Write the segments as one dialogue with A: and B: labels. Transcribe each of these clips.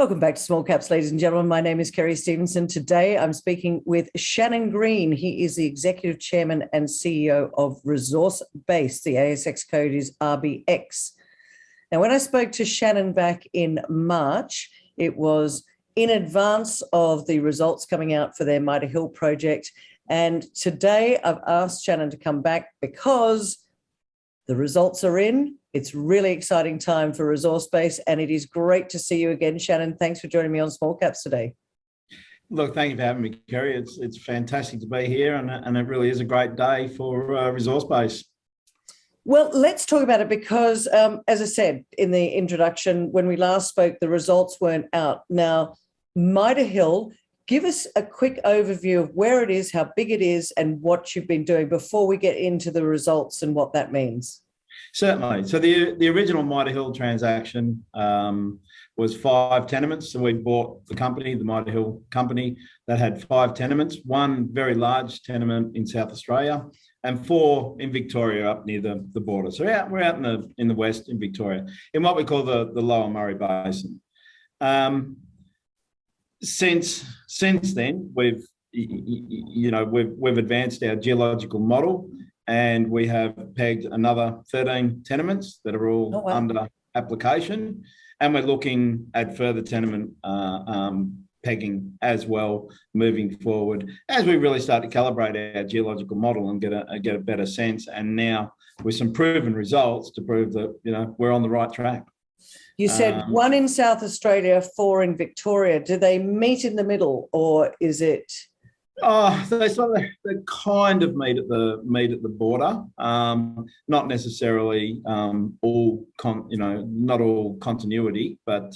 A: Welcome back to Small Caps, ladies and gentlemen. My name is Kerry Stevenson. Today, I'm speaking with Shannon Green. He is the Executive Chairman and CEO of Resource Base. The ASX code is RBX. Now, when I spoke to Shannon back in March, it was in advance of the results coming out for their Mitre Hill project. And today, I've asked Shannon to come back because the results are in. It's really exciting time for Resource Base, and it is great to see you again, Shannon. Thanks for joining me on Small Caps today.
B: Look, thank you for having me, Kerry. It's fantastic to be here, and it really is a great day for Resource Base.
A: Well, let's talk about it because, as I said in the introduction, when we last spoke, the results weren't out. Now, Mitre Hill, give us a quick overview of where it is, how big it is, and what you've been doing before we get into the results and what that means.
B: Certainly. So the original Mitre Hill transaction was 5 tenements. So we bought the company, the Mitre Hill company, that had 5 tenements, 1 very large tenement in South Australia and 4 in Victoria up near the border. So we're out in the west in Victoria, in what we call the lower Murray Basin. Since then, we've advanced our geological model, and we have pegged another 13 tenements that are all under application. And we're looking at further tenement pegging as well moving forward as we really start to calibrate our geological model and get a better sense. And now with some proven results to prove that, we're on the right track.
A: You said 1 in South Australia, 4 in Victoria. Do they meet in the middle, or is it?
B: They kind of meet at the border, not necessarily not all continuity, but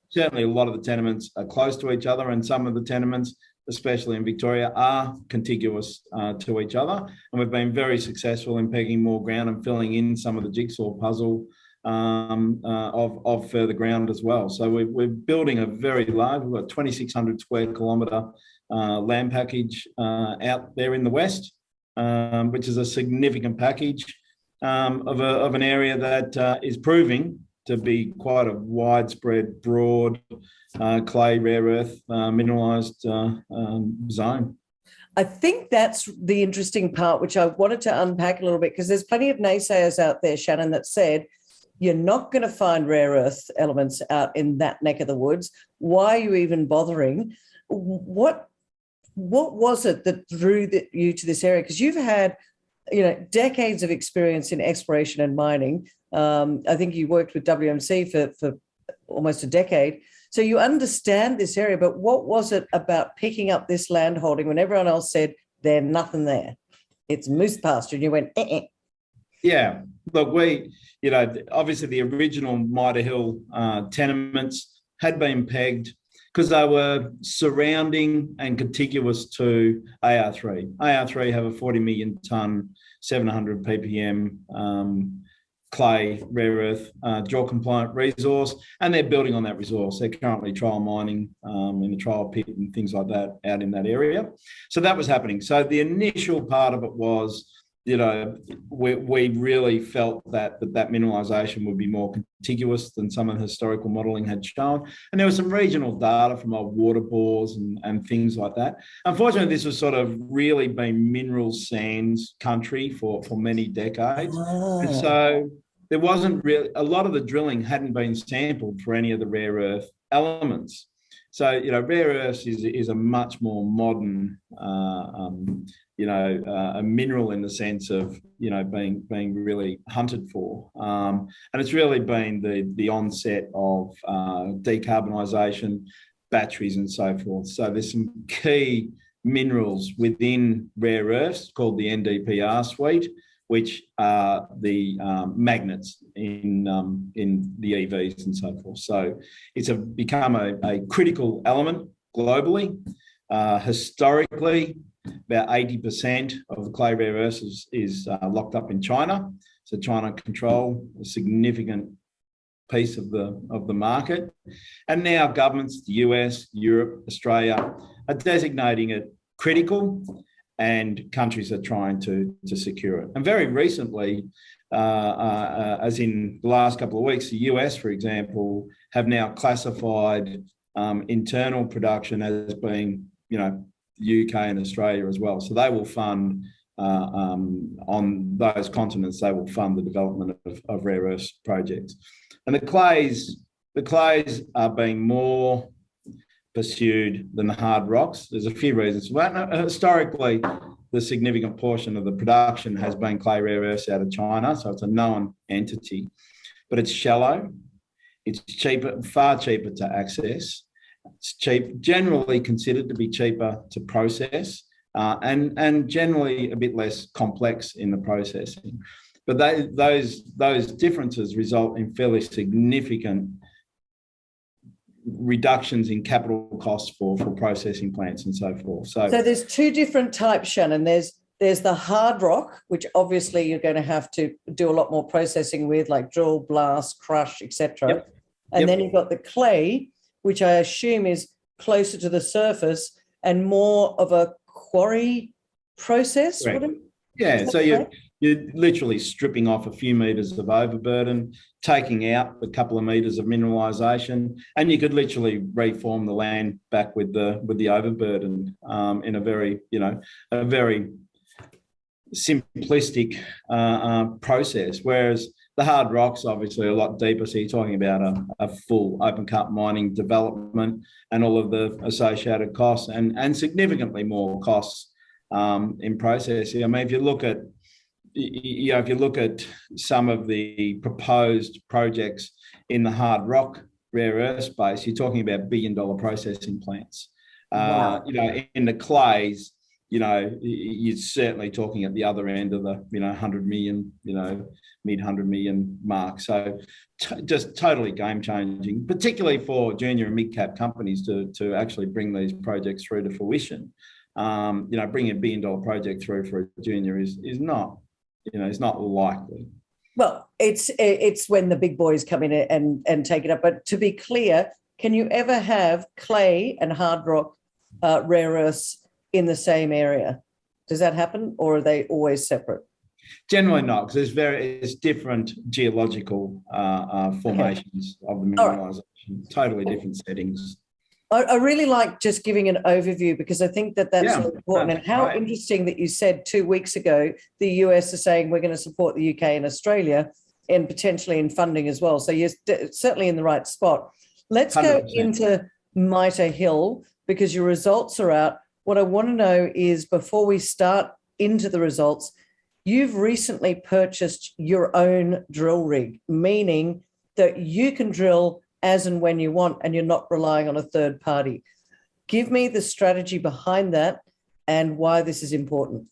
B: certainly a lot of the tenements are close to each other, and some of the tenements, especially in Victoria, are contiguous to each other. And we've been very successful in pegging more ground and filling in some of the jigsaw puzzle of further ground as well. So we're building a very large, we've got 2,600 square kilometre land package out there in the west, which is a significant package of an area that is proving to be quite a widespread, broad clay, rare earth, mineralised zone.
A: I think that's the interesting part, which I wanted to unpack a little bit, because there's plenty of naysayers out there, Shannon, that said, you're not going to find rare earth elements out in that neck of the woods. Why are you even bothering? What was it that drew you to this area? Because you've had, decades of experience in exploration and mining. I think you worked with WMC for almost a decade. So you understand this area, but what was it about picking up this land holding when everyone else said, there's nothing there? It's moose pasture. And you went, eh.
B: Yeah, look, obviously the original Mitre Hill tenements had been pegged because they were surrounding and contiguous to AR3. AR3 have a 40 million tonne, 700 ppm clay, rare earth, JORC compliant resource, and they're building on that resource. They're currently trial mining in a trial pit and things like that out in that area. So that was happening. So the initial part of it was, we really felt that mineralisation would be more contiguous than some of the historical modelling had shown. And there was some regional data from old water bores and things like that. Unfortunately, this was sort of really been mineral sands country for many decades. And so there wasn't really, a lot of the drilling hadn't been sampled for any of the rare earth elements. So, rare earths is a much more modern, a mineral in the sense of, being really hunted for. And it's really been the onset of decarbonisation, batteries and so forth. So there's some key minerals within rare earths called the NdPr suite, which are the magnets in the EVs and so forth. So it's become a critical element globally. Historically, about 80% of the clay rare earths is locked up in China. So China control a significant piece of the market. And now governments, the US, Europe, Australia, are designating it critical, and countries are trying to secure it. And very recently, as in the last couple of weeks, the US, for example, have now classified internal production as being, UK and Australia as well. So they will fund on those continents. They will fund the development of rare earths projects, and the clays are being more pursued than the hard rocks. There's a few reasons for that. Historically, the significant portion of the production has been clay rare earths out of China, so it's a known entity, but it's shallow, it's cheaper, far cheaper to access, it's generally considered to be cheaper to process, and generally a bit less complex in the processing. But those differences result in fairly significant reductions in capital costs for processing plants and so forth. So
A: there's two different types, Shannon. There's the hard rock, which obviously you're going to have to do a lot more processing with, like drill, blast, crush, etc.
B: Yep.
A: And then you've got the clay, which I assume is closer to the surface and more of a quarry process.
B: Yeah, so you're literally stripping off a few metres of overburden, taking out a couple of metres of mineralisation, and you could literally reform the land back with the overburden in a very simplistic process. Whereas the hard rock's obviously a lot deeper, so you're talking about a full open cut mining development and all of the associated costs, and significantly more costs in processing. I mean, if you look at some of the proposed projects in the hard rock rare earth space, you're talking about billion-dollar processing plants.
A: Wow.
B: In the clays, you're certainly talking at the other end of the 100 million, mid 100 million mark. So just totally game changing, particularly for junior and mid cap companies to actually bring these projects through to fruition. Bringing $1 billion project through for a junior is not, it's not likely.
A: Well, it's when the big boys come in and take it up. But to be clear, can you ever have clay and hard rock rare earths in the same area? Does that happen, or are they always separate?
B: Generally not, because there's different geological formations of the mineralisation, totally different settings.
A: I really like just giving an overview, because I think that's so important. And how interesting that you said 2 weeks ago, the US is saying we're going to support the UK and Australia, and potentially in funding as well. So you're certainly in the right spot. Let's 100%. Go into Mitre Hill, because your results are out. What I want to know is, before we start into the results, you've recently purchased your own drill rig, meaning that you can drill as and when you want, and you're not relying on a third party. Give me the strategy behind that and why this is important.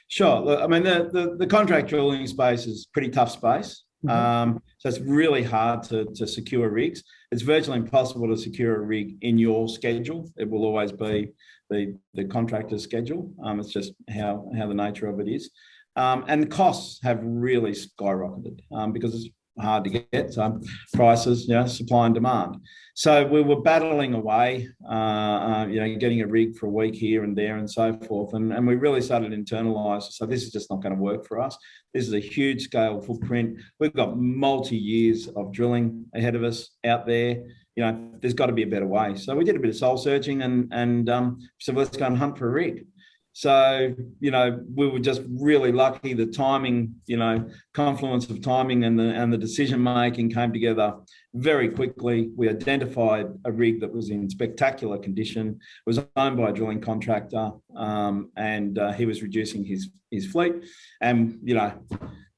B: Sure. Look, I mean, the contract drilling space is a pretty tough space. Mm-hmm. So it's really hard to secure rigs. It's virtually impossible to secure a rig in your schedule. It will always be the contractor's schedule. It's just how the nature of it is. And the costs have really skyrocketed because it's hard to get, so prices, supply and demand. So we were battling away, getting a rig for a week here and there and so forth, and we really started to internalise. So this is just not going to work for us. This is a huge scale footprint. We've got multi-years of drilling ahead of us out there. There's got to be a better way. So we did a bit of soul searching and said, let's go and hunt for a rig. So, we were just really lucky. The timing, confluence of timing and the decision-making came together very quickly. We identified a rig that was in spectacular condition. It was owned by a drilling contractor, and he was reducing his fleet. And,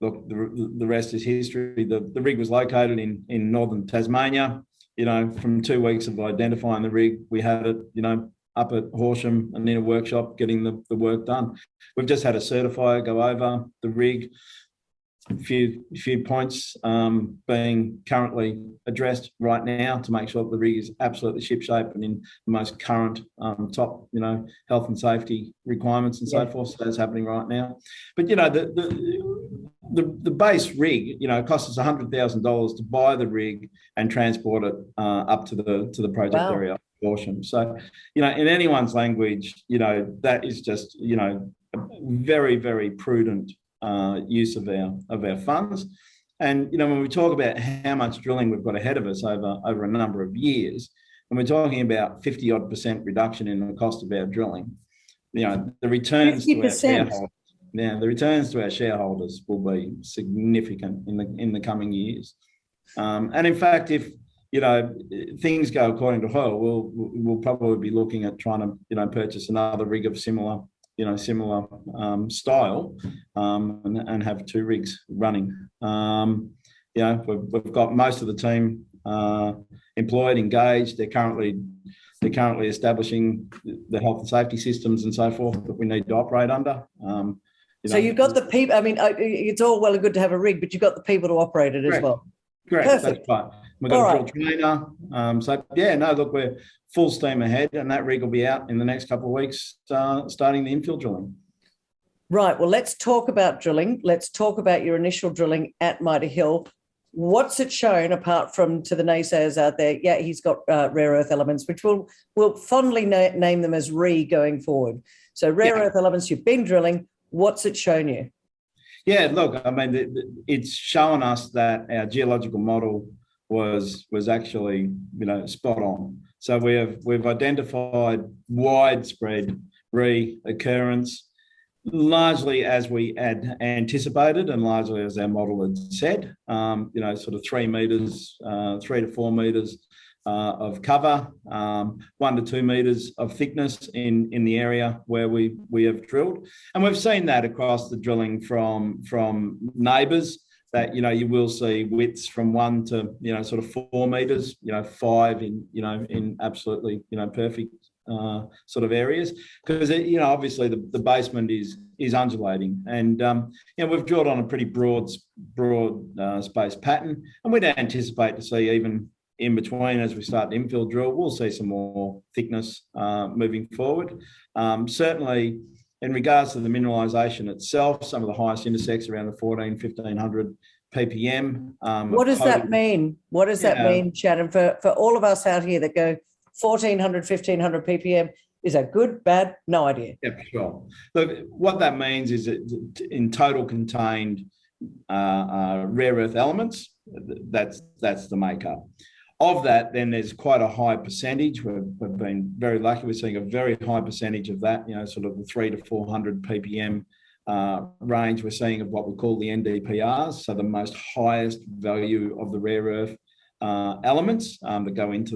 B: look, the rest is history. The rig was located in northern Tasmania. From 2 weeks of identifying the rig, we had it, up at Horsham and in a workshop getting the work done. We've just had a certifier go over the rig, a few points being currently addressed right now to make sure that the rig is absolutely shipshape and in the most current top, health and safety requirements and so forth. So that's happening right now. But, the base rig, costs us $100,000 to buy the rig and transport it up to the project area. So, in anyone's language, that is just, a very, very prudent use of our funds. And, when we talk about how much drilling we've got ahead of us over a number of years, and we're talking about 50-odd% reduction in the cost of our drilling, the returns
A: 50%.
B: to our shareholders. Now, the returns to our shareholders will be significant in the coming years. And in fact, if things go according to Hoyle, we'll probably be looking at trying to purchase another rig of similar style, and have 2 rigs running. We've got most of the team employed, engaged. They're currently establishing the health and safety systems and so forth that we need to operate under.
A: So you've got the people. I mean, it's all well and good to have a rig, but you've got the people to operate it as well.
B: Correct.
A: Perfect.
B: That's right. We've got a drill trainer. Look, we're full steam ahead, and that rig will be out in the next couple of weeks, starting the infill drilling.
A: Right. Well, let's talk about drilling. Let's talk about your initial drilling at Mitre Hill. What's it shown, apart from, to the naysayers out there, yeah, he's got rare earth elements, which we'll fondly name them as RE going forward. So rare earth elements, you've been drilling. What's it shown you?
B: Yeah, look, I mean, it's shown us that our geological model was actually, spot on. So we've identified widespread reoccurrence, largely as we had anticipated and largely as our model had said. Sort of 3 meters, 3 to 4 meters of cover, 1 to 2 meters of thickness in the area where we have drilled. And we've seen that across the drilling from neighbours, that, you will see widths from 1 to, sort of 4 meters, 5 in absolutely, perfect sort of areas, because obviously the basement is undulating, and we've drilled on a pretty broad space pattern, and we'd anticipate to see, even in between, as we start to infill drill, we'll see some more thickness moving forward. Certainly in regards to the mineralisation itself, some of the highest intersects around the 1,1500 ppm.
A: What does that mean? What does that mean, Shannon, for all of us out here that go 1,400, 1,500 ppm? Is that good, bad? No idea.
B: Yeah, sure. Look, what that means is that in total contained rare earth elements, that's the makeup. Of that, then there's quite a high percentage. We've been very lucky. We're seeing a very high percentage of that, sort of the 300 to 400 ppm range. We're seeing of what we call the NdPrs, so the most highest value of the rare earth elements that go into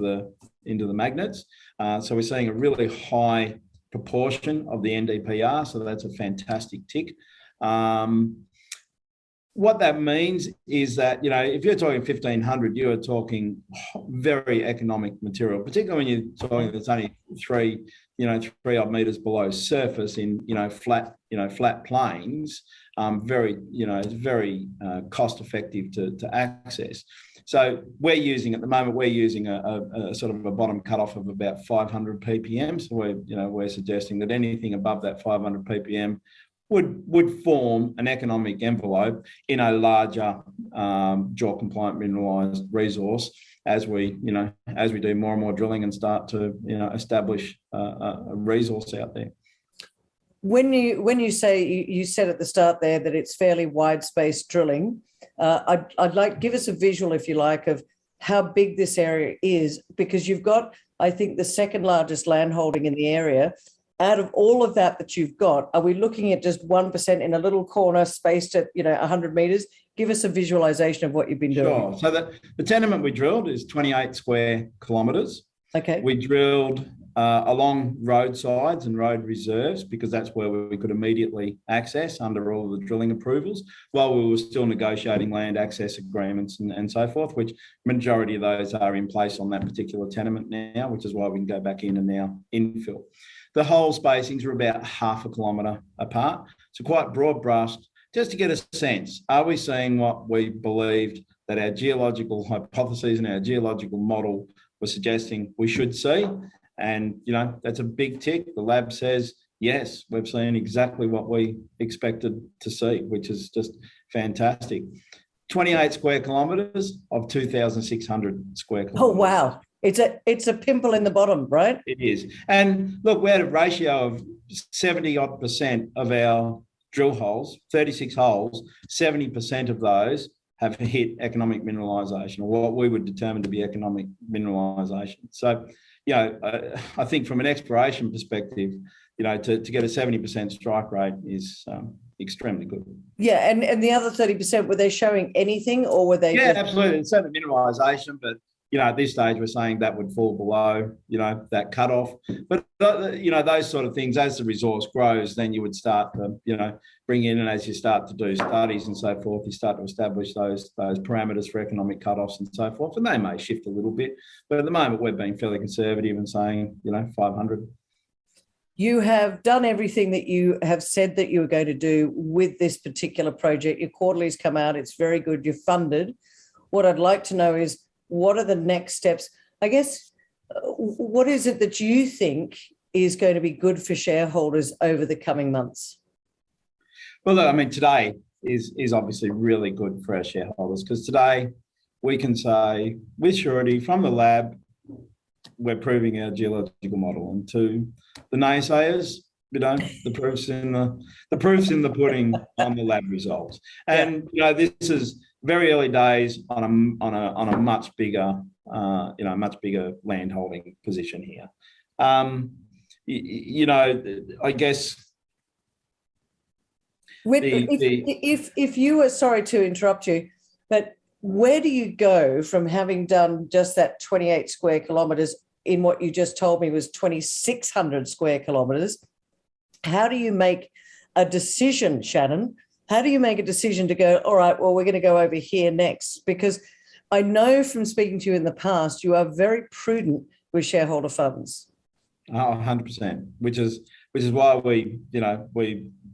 B: the magnets. So we're seeing a really high proportion of the NdPr, so that's a fantastic tick. What that means is that, if you're talking 1,500, you are talking very economic material, particularly when you're talking that's only 3 odd meters below surface in, flat plains. It's very cost effective to access. So at the moment, we're using a sort of a bottom cutoff of about 500 ppm. So we're suggesting that anything above that 500 ppm would form an economic envelope in a larger JORC compliant mineralised resource as we do more and more drilling and start to establish a resource out there.
A: When you say, you said at the start there that it's fairly wide space drilling, I'd like, give us a visual, if you like, of how big this area is, because you've got, I think, the second largest land holding in the area. Out of all of that you've got, are we looking at just 1% in a little corner spaced at 100 meters? Give us a visualization of what you've been doing.
B: Sure. So the tenement we drilled is 28 square kilometres.
A: Okay.
B: We drilled along roadsides and road reserves, because that's where we could immediately access under all of the drilling approvals, while we were still negotiating land access agreements and so forth, which majority of those are in place on that particular tenement now, which is why we can go back in and now infill. The hole spacings are about 0.5 kilometre apart, so quite broad brushed, just to get a sense, are we seeing what we believed that our geological hypotheses and our geological model were suggesting we should see? And, that's a big tick. The lab says, yes, we've seen exactly what we expected to see, which is just fantastic. 28 square kilometres of 2,600 square kilometres.
A: Oh, wow. It's a pimple in the bottom, right?
B: It is. And look, we had a ratio of 70-odd% of our drill holes, 36 holes, 70% of those have hit economic mineralisation, or what we would determine to be economic mineralisation. So, I think from an exploration perspective, to get a 70% strike rate is extremely good.
A: Yeah, and the other 30%, were they showing anything, or were they?
B: Yeah, absolutely. It's certainly mineralisation, but at this stage we're saying that would fall below, that cutoff. But those sort of things, as the resource grows, then you would start to, bring in, and as you start to do studies and so forth, you start to establish those parameters for economic cutoffs and so forth, and they may shift a little bit. But at the moment, we're being fairly conservative and saying, 500.
A: You have done everything that you have said that you were going to do with this particular project. Your quarterly's come out. It's very good. You're funded. What I'd like to know is, what are the next steps? I guess, what is it that you think is going to be good for shareholders over the coming months?
B: Well, I mean, today is obviously really good for our shareholders, because today we can say with surety from the lab, we're proving our geological model. And to the naysayers, the proof's in the pudding on the lab results. And this is very early days on a much bigger land holding position here. I guess.
A: If you were, sorry to interrupt you, but where do you go from having done just that 28 square kilometres in what you just told me was 2,600 square kilometres? How do you make a decision, Shannon? How do you make a decision to go, all right, well, we're going to go over here next? Because I know from speaking to you in the past, you are very prudent with shareholder funds.
B: 100%, which is why we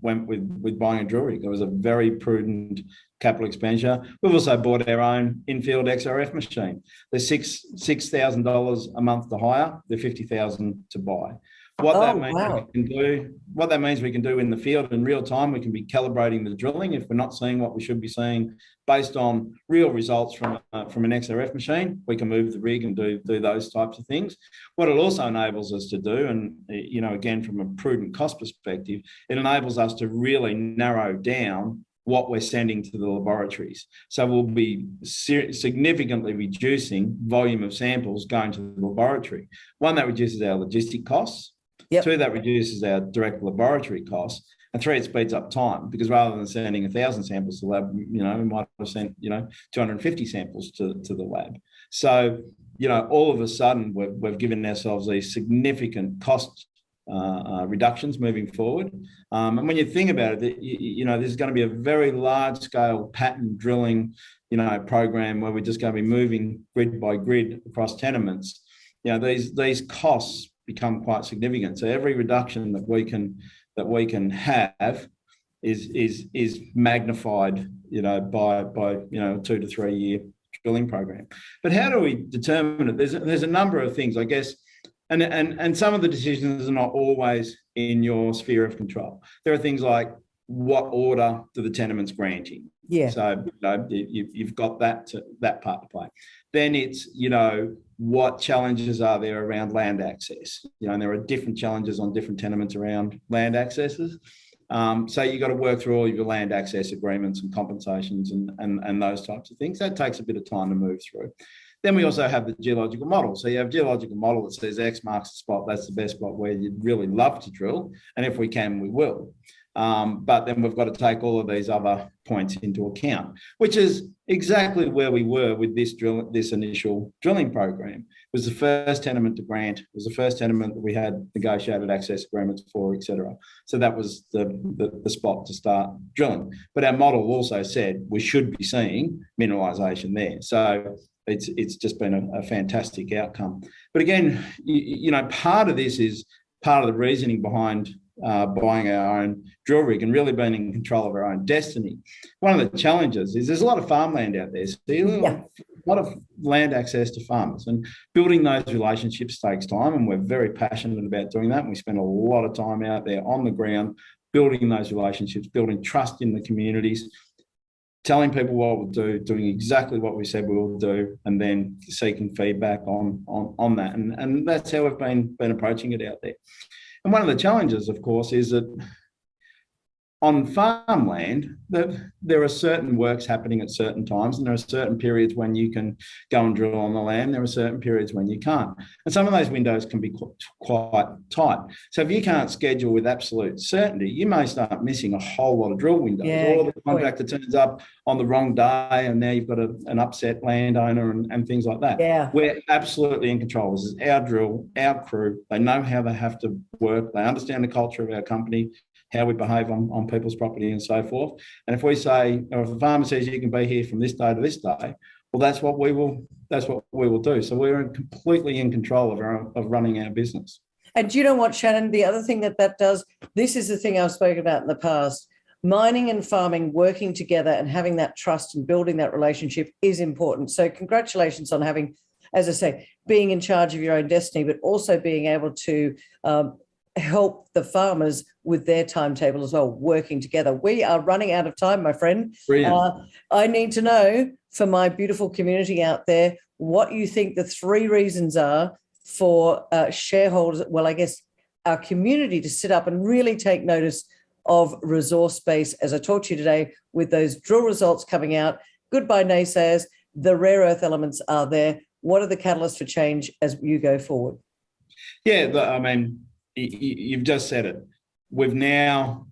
B: went with buying a drill rig. It was a very prudent capital expenditure. We've also bought our own in-field XRF machine. They're $6,000 a month to hire. They're $50,000 to buy. What that means we can do in the field in real time, we can be calibrating the drilling if we're not seeing what we should be seeing based on real results from an XRF machine. We can move the rig and do those types of things. What it also enables us to do, and again from a prudent cost perspective, it enables us to really narrow down what we're sending to the laboratories. So we'll be significantly reducing volume of samples going to the laboratory. One, that reduces our logistic costs. Yep. Two, that reduces our direct laboratory costs. And three, it speeds up time, because rather than sending 1,000 samples to the lab, we might have sent, 250 samples to the lab. So, all of a sudden we've given ourselves these significant cost reductions moving forward. And when you think about it, there's going to be a very large scale pattern drilling, program where we're just going to be moving grid by grid across tenements. These costs become quite significant. So every reduction that we can have is magnified, by 2 to 3 year drilling program. But how do we determine it? There's a number of things, I guess. And some of the decisions are not always in your sphere of control. There are things like, what order do the tenements granting? Yeah. So you've got that part to play. Then it's what challenges are there around land access? And there are different challenges on different tenements around land accesses. So you've got to work through all of your land access agreements and compensations and those types of things. That takes a bit of time to move through. Then we also have the geological model. So you have a geological model that says X marks the spot. That's the best spot where you'd really love to drill. And if we can, we will. But then we've got to take all of these other points into account, which is exactly where we were with this initial drilling program. It was the first tenement to grant. It was the first tenement that we had negotiated access agreements for, etc. So that was the spot to start drilling. But our model also said we should be seeing mineralisation there. So it's just been a fantastic outcome. But again, part of this is part of the reasoning behind buying our own drill rig and really being in control of our own destiny. One of the challenges is there's a lot of farmland out there. So a lot of land access to farmers, and building those relationships takes time, and we're very passionate about doing that. And we spend a lot of time out there on the ground, building those relationships, building trust in the communities, telling people what we'll do, doing exactly what we said we will do, and then seeking feedback on that. And that's how we've been approaching it out there. And one of the challenges, of course, is that on farmland, there are certain works happening at certain times, and there are certain periods when you can go and drill on the land. There are certain periods when you can't. And some of those windows can be quite tight. So if you can't schedule with absolute certainty, you may start missing a whole lot of drill windows.
A: Yeah,
B: or the contractor turns up on the wrong day, and now you've got an upset landowner and things like that.
A: Yeah.
B: We're absolutely in control. This is our drill, our crew. They know how they have to work. They understand the culture of our company, how we behave on people's property and so forth. And if we say, or if the farmer says you can be here from this day to this day, well, that's what we will do. So we're completely in control of running our business.
A: And do you know what, Shannon? The other thing that does, this is the thing I've spoken about in the past. Mining and farming working together and having that trust and building that relationship is important. So congratulations on having, as I say, being in charge of your own destiny, but also being able to help the farmers with their timetable as well, working together. We are running out of time, my friend. I need to know, for my beautiful community out there, what you think the 3 reasons are for shareholders, well, I guess our community, to sit up and really take notice of resource base, as I talked to you today, with those drill results coming out. Goodbye, naysayers. The rare earth elements are there. What are the catalysts for change as you go forward?
B: Yeah, I mean, you've just said it. We've now,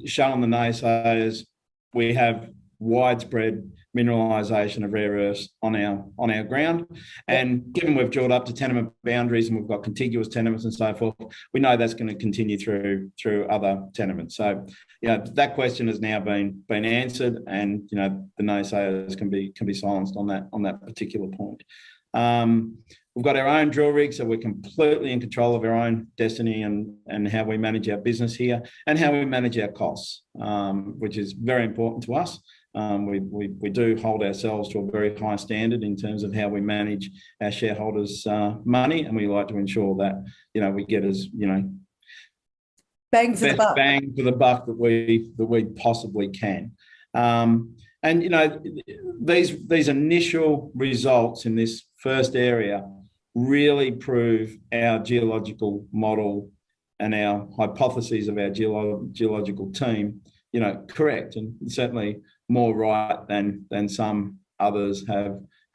B: shown the naysayers we have widespread mineralisation of rare earths on our ground, and given we've drilled up to tenement boundaries and we've got contiguous tenements and so forth, we know that's going to continue through other tenements. So, that question has now been answered, and the naysayers can be silenced on that particular point. We've got our own drill rig, so we're completely in control of our own destiny and how we manage our business here and how we manage our costs, which is very important to us. We do hold ourselves to a very high standard in terms of how we manage our shareholders' money, and we like to ensure that we get as
A: bang for the buck.
B: Bang for the buck that we possibly can. And these initial results in this first area really prove our geological model and our hypotheses of our geological team, correct, and certainly more right than some others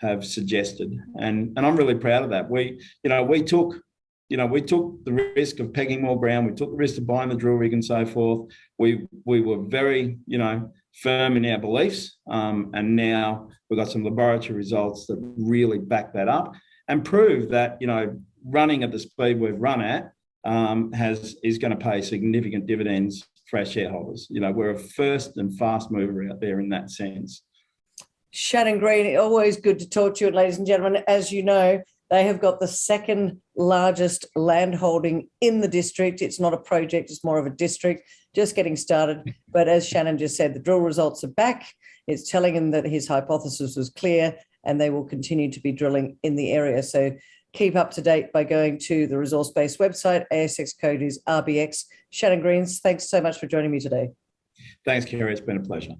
B: have suggested. And I'm really proud of that. We took the risk of pegging more ground. We took the risk of buying the drill rig and so forth. We were very, firm in our beliefs. And now we've got some laboratory results that really back that up and prove that, running at the speed we've run at is going to pay significant dividends for our shareholders. We're a first and fast mover out there in that sense.
A: Shannon Green, always good to talk to you. And ladies and gentlemen, as you know, they have got the second largest land holding in the district. It's not a project, it's more of a district, just getting started. But as Shannon just said, the drill results are back. It's telling him that his hypothesis was clear and they will continue to be drilling in the area. So keep up to date by going to the resource base website. ASX code is RBX. Shannon Green, thanks so much for joining me today.
B: Thanks, Kerry. It's been a pleasure.